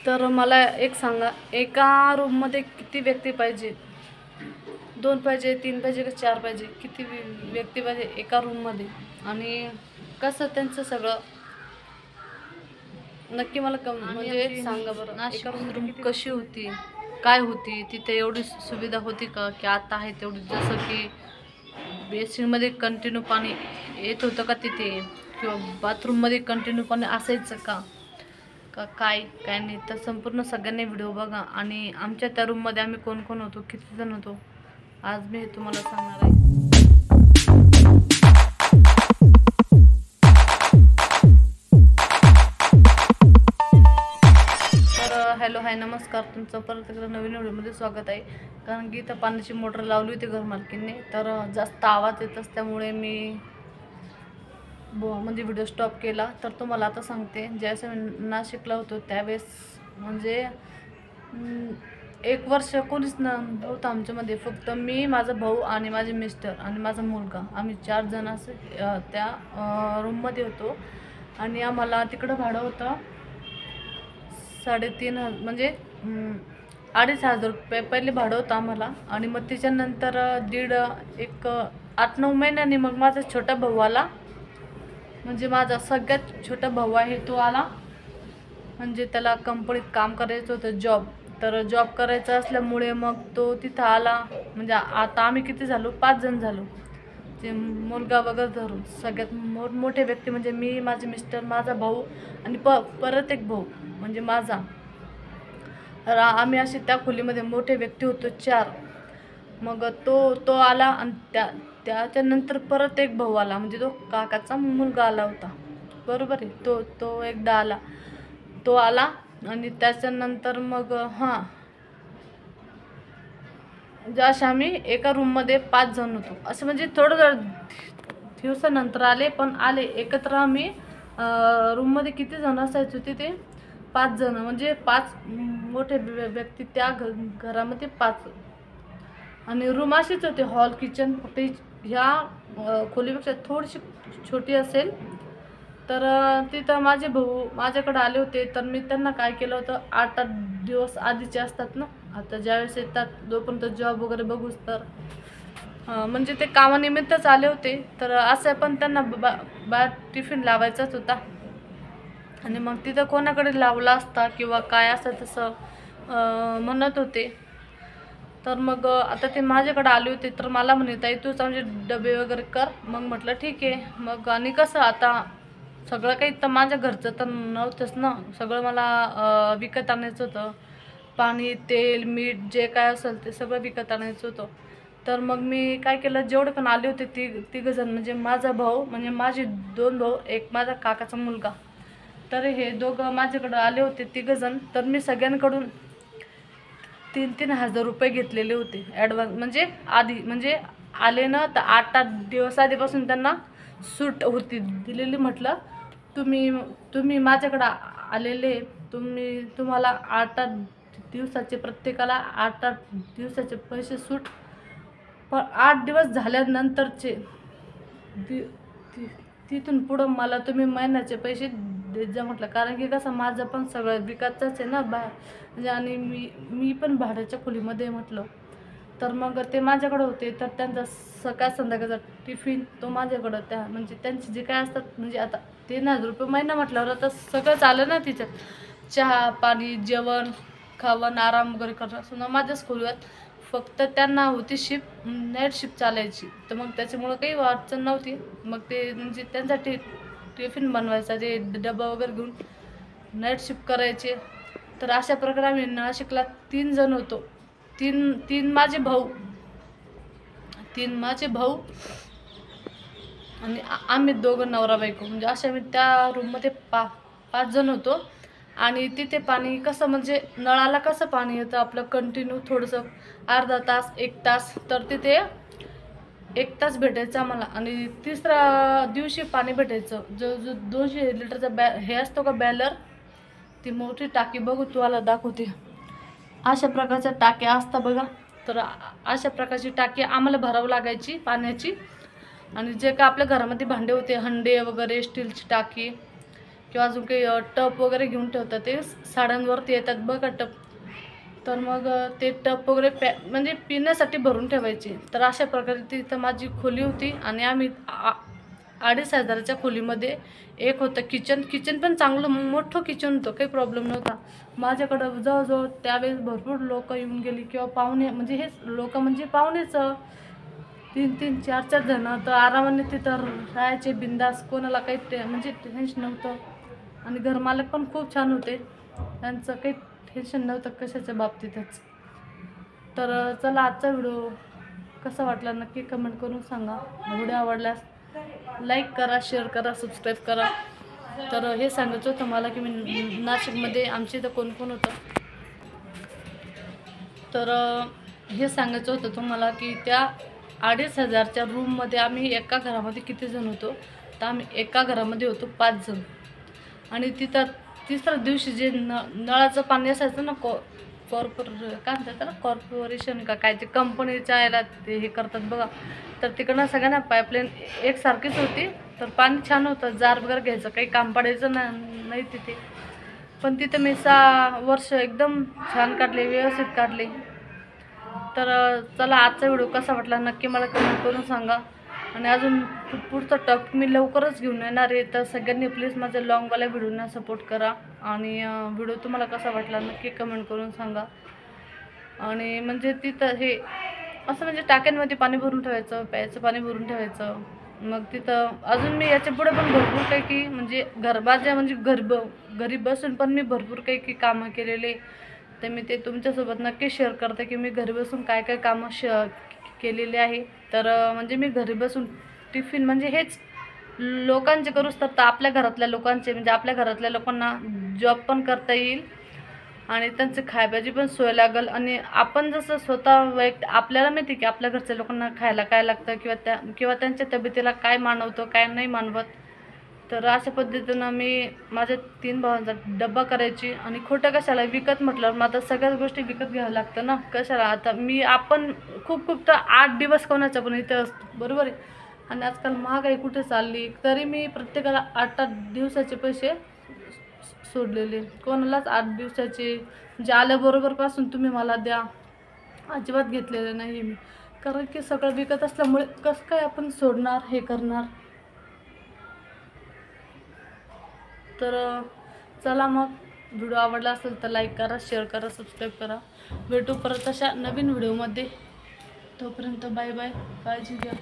तर मला एक सांगा, एका रूममध्ये किती व्यक्ती पाहिजे? 2 पाहिजे, 3 पाहिजे का 4 पाहिजे? किती व्यक्ती पाहिजे एका रूममध्ये? आणि कसं त्यांचं सगळं नक्की मला म्हणजे सांगा बरं. एका रूम कशी होती, काय होती, तिथे एवढी सुविधा होती का की आता आहे तेवढी? जसं की बेसिनमध्ये कंटिन्यू पाणी येत होतं का तिथे, किंवा बाथरूममध्ये कंटिन्यू पाणी असायचं का का काय काय नाही? तर संपूर्ण सगळ्यांनी व्हिडिओ बघा. आणि आमच्या त्या रूममध्ये आम्ही कोण कोण होतो, किती जण होतो, आज मी हे तुम्हाला सांगणार आहे. तर हॅलो, हाय, नमस्कार. तुमचं परत एकदा नवीन व्हिडिओमध्ये स्वागत आहे. कारण की इथं पाण्याची मोटर लावली होती घरमालकीने, तर जास्त आवाज येत असल्यामुळे मी म्हणजे व्हिडिओ स्टॉप केला. तर तुम्हाला आता सांगते, ज्यावेळेस मी नाशिकला होतो त्यावेळेस म्हणजे 1 वर्ष कोणीच नव्हतं आमच्यामध्ये. फक्त मी, माझा भाऊ आणि माझे मिस्टर आणि माझा मुलगा, आम्ही 4 जण असे त्या रूममध्ये होतो. आणि आम्हाला तिकडं भाडं होतं 3.5 म्हणजे 2,500 रुपये पहिले भाडं होतं आम्हाला. आणि मग त्याच्यानंतर 8-9 महिन्यांनी मग माझा छोटा भाऊ आला. म्हणजे माझा सगळ्यात छोटा भाऊ आहे तो आला. म्हणजे त्याला कंपनीत काम करायचं होतं, जॉब. तर जॉब करायचा असल्यामुळे मग तो तिथं आला. म्हणजे आता आम्ही किती झालो, 5 जण झालो, जे मुलगा वगैरे धरून. सगळ्यात मोठे व्यक्ती म्हणजे मी, माझे मिस्टर, माझा भाऊ आणि परत एक भाऊ म्हणजे माझा. तर आम्ही असे त्या खोलीमध्ये मोठे व्यक्ती होतो 4. मग तो आला. आणि त्याच्यानंतर परत एक भाऊ आला, म्हणजे तो काकाचा मुलगा आला होता, बरोबर आहे. तो एकदा आला, तो आला. आणि त्याच्यानंतर मग जसे आम्ही एका रूममध्ये 5 जण होतो. असं म्हणजे थोडं दिवसानंतर आले, पण आले एकत्र. आम्ही रूममध्ये किती जण असायचो तिथे? 5 जण. म्हणजे 5 मोठे व्यक्ती त्या घरामध्ये 5. आणि रूम अशीच होते, हॉल, किचन. फक्त ह्या खोलीपेक्षा थोडीशी छोटी असेल. तर तिथं माझे भाऊ माझ्याकडे आले होते. तर मी त्यांना काय केलं होतं, 8-8 दिवस आधीचे असतात ना, आता ज्यावेळेस येतात जोपर्यंत जॉब वगैरे बघूच, तर म्हणजे ते कामानिमित्तच आले होते. तर असं पण त्यांना बाहेर टिफिन लावायचाच होता. आणि मग तिथं कोणाकडे लावला असता किंवा काय असं तसं म्हणत होते. तर मग आता ते माझ्याकडे आले होते. तर मला म्हणत आहे, तूच आमचे डबे वगैरे कर. मग म्हटलं ठीक आहे. मग आणि कसं आता सगळं काही तर माझ्या घरचं तर नव्हतंच ना, सगळं मला विकत आणायचं होतं. पाणी, तेल, मीठ, जे काय असेल ते सगळं विकत आणायचं होतं. तर मग मी काय केलं, जेवढे पण आले होते तिघंजण, म्हणजे माझा भाऊ, म्हणजे माझे 2 भाऊ, एक माझा काकाचा मुलगा. तर हे दोघं माझ्याकडं आले होते तिघंजण. तर मी सगळ्यांकडून 3-3 हजार रुपये घेतलेले होते ॲडव्हान्स. म्हणजे आधी, म्हणजे आले ना तर 8-8 दिवस आधीपासून त्यांना सूट होती दिलेली. म्हटलं तुम्ही माझ्याकडं आलेले, तुम्हाला 8-8 दिवसाचे, प्रत्येकाला 8-8 दिवसाचे पैसे सूट. पण 8 दिवस झाल्यानंतरचे तिथून पुढं मला तुम्ही महिन्याचे पैसे देत जा म्हटलं. कारण की कसं, माझं पण सगळं विकतच आहे ना बाहेर, म्हणजे. आणि मी पण भाड्याच्या खोलीमध्ये म्हटलं. तर मग ते माझ्याकडे होते. तर त्यांचा सकाळ संध्याकाळचा टिफिन तो माझ्याकडं. म्हणजे त्यांचे जे काय असतात, म्हणजे आता 3,000 रुपये महिना म्हटल्यावर आता सगळं आलं ना तिच्यात. चहा पाणी, जेवण खावण, आराम वगैरे करणं सुद्धा माझ्याच खोलीत. फक्त त्यांना होती शिफ्ट, नाईट शिफ्ट चालायची. तर मग त्याच्यामुळं काही अडचण नव्हती. मग ते म्हणजे त्यांसाठी टिफिन बनवायचा, ते डबा वगैरे घेऊन नाईट शिफ्ट करायचे. तर अशा प्रकारे आम्ही नाशिकला 3 जण होतो. तीन माझे भाऊ आणि आम्ही 2 नवरा बायको. म्हणजे अशा आम्ही त्या रूममध्ये 5 जण होतो. आणि तिथे पाणी कसं, म्हणजे नळाला कसं पाणी येतं आपलं कंटिन्यू, थोडंसं अर्धा तास 1 तास. तर तिथे 1 तास भेटायचं आम्हाला. आणि तिसऱ्या दिवशी पाणी भेटायचं. जो 200 लिटरचा हे असतो का बॅलर, ती मोठी टाकी, बघू तुम्हाला दाखवते. अशा प्रकारच्या टाक्या असतात बघा. तर अशा प्रकारची टाकी आम्हाला भरावं लागायची पाण्याची. आणि जे काय आपल्या घरामध्ये भांडे होते, हंडे वगैरे, स्टीलची टाकी, किंवा अजून काही टप वगैरे घेऊन ठेवतात, ते साड्यांवरती येतात बघा टप. तर मग ते टप वगैरे म्हणजे पिण्यासाठी भरून ठेवायचे. तर अशा प्रकारे तिथं माझी खोली होती आणि आम्ही 2,500च्या खोलीमध्ये एक होतं किचन पण चांगलं मोठं किचन होतं, काही प्रॉब्लेम नव्हता. माझ्याकडं जवळजवळ त्यावेळेस भरपूर लोक येऊन गेली किंवा पाहुणे, म्हणजे हेच लोक म्हणजे पाहुणेच 3-3, 4-4 जण. तर आरामाने तिथं राहायचे बिंदास, कोणाला काही म्हणजे टेन्शन नव्हतं. आणि घरमालक पण खूप छान होते, त्यांचं काही टेन्शन नव्हतं कशाच्या बाबतीतच. तर चला, आजचा व्हिडिओ कसा वाटला नक्की कमेंट करून सांगा. व्हिडिओ आवडल्यास लाईक करा, शेअर करा, सबस्क्राईब करा. तर हे सांगायचं होतं मला की मी नाशिकमध्ये आमच्या इथं कोण कोण होतं. तर हे सांगायचं होतं तुम्हाला की त्या 2,500च्या रूममध्ये आम्ही एका घरामध्ये किती जण होतो. तर आम्ही एका घरामध्ये होतो 5 जण. आणि तिथं तिसऱ्या दिवशी जे नळाचं पाणी असायचं ना, काय म्हणतात त्याला, कॉर्पोरेशन का काय, ते कंपनीच्या याला ते हे करतात बघा. तर तिकडनं सगळ्यांना पाईपलाईन एकसारखीच होती. तर पाणी छान होतं, जार वगैरे घ्यायचं काही काम पडायचं नाही तिथे. पण तिथे मी 6 वर्ष एकदम छान काढले, व्यवस्थित काढले. तर चला, आजचा व्हिडिओ कसा वाटला नक्की मला कमेंट करून सांगा. आणि अजून पुढचा टॉपिक मी लवकरच घेऊन येणार आहे. तर सगळ्यांनी प्लीज माझ्या लॉंगवाल्या व्हिडिओना सपोर्ट करा. आणि व्हिडिओ तुम्हाला कसा वाटला नक्की कमेंट करून सांगा. आणि म्हणजे तिथं हे असं म्हणजे टाक्यांमध्ये पाणी भरून ठेवायचं, प्यायचं पाणी भरून ठेवायचं. मग तिथं अजून मी याच्या पुढे पण भरपूर काही की म्हणजे माझ्या म्हणजे घरी बसून पण मी भरपूर काही कामं केलेले. तर मी ते तुमच्यासोबत नक्की शेअर करते की मी घरी बसून काय काय कामं केलेले आहे. तर म्हणजे मी घरी बसून टिफिन म्हणजे हेच लोकांचे करूच, तर आपल्या घरातल्या लोकांचे म्हणजे आपल्या घरातल्या लोकांना जॉब पण करता येईल आणि त्यांचे खायची पण सोय लागेल. आणि आपण जसं स्वतः आपल्याला माहिती की आपल्या घरच्या लोकांना खायला काय लागतं किंवा त्यांच्या तब्येतीला काय मानवतं काय नाही मानवत. तर अशा पद्धतीनं मी माझ्या 3 भावांचा डब्बा करायची. आणि खोटं कशाला, विकत म्हटलं मग आता सगळ्याच गोष्टी विकत घ्यावं लागतं ना, कशाला. आता आपण खूप तर 8 दिवस कोणाच्या पण इथं असतो, बरोबर आहे. आणि आजकाल महागाई कुठे चालली, तरी मी प्रत्येकाला 8-8 दिवसाचे पैसे सोडलेले. कोणालाच 8 दिवसाचे म्हणजे आल्याबरोबरपासून तुम्ही मला द्या अजिबात घेतलेले नाही मी. कारण की सगळं विकत असल्यामुळे कसं काय आपण सोडणार, हे करणार. तर चला, मग व्हिडिओ आवडला असेल तर लाईक करा, शेअर करा, सबस्क्राईब करा. भेटू परत अशा नवीन व्हिडिओमध्ये. तोपर्यंत बाय बाय, काळजी घ्या.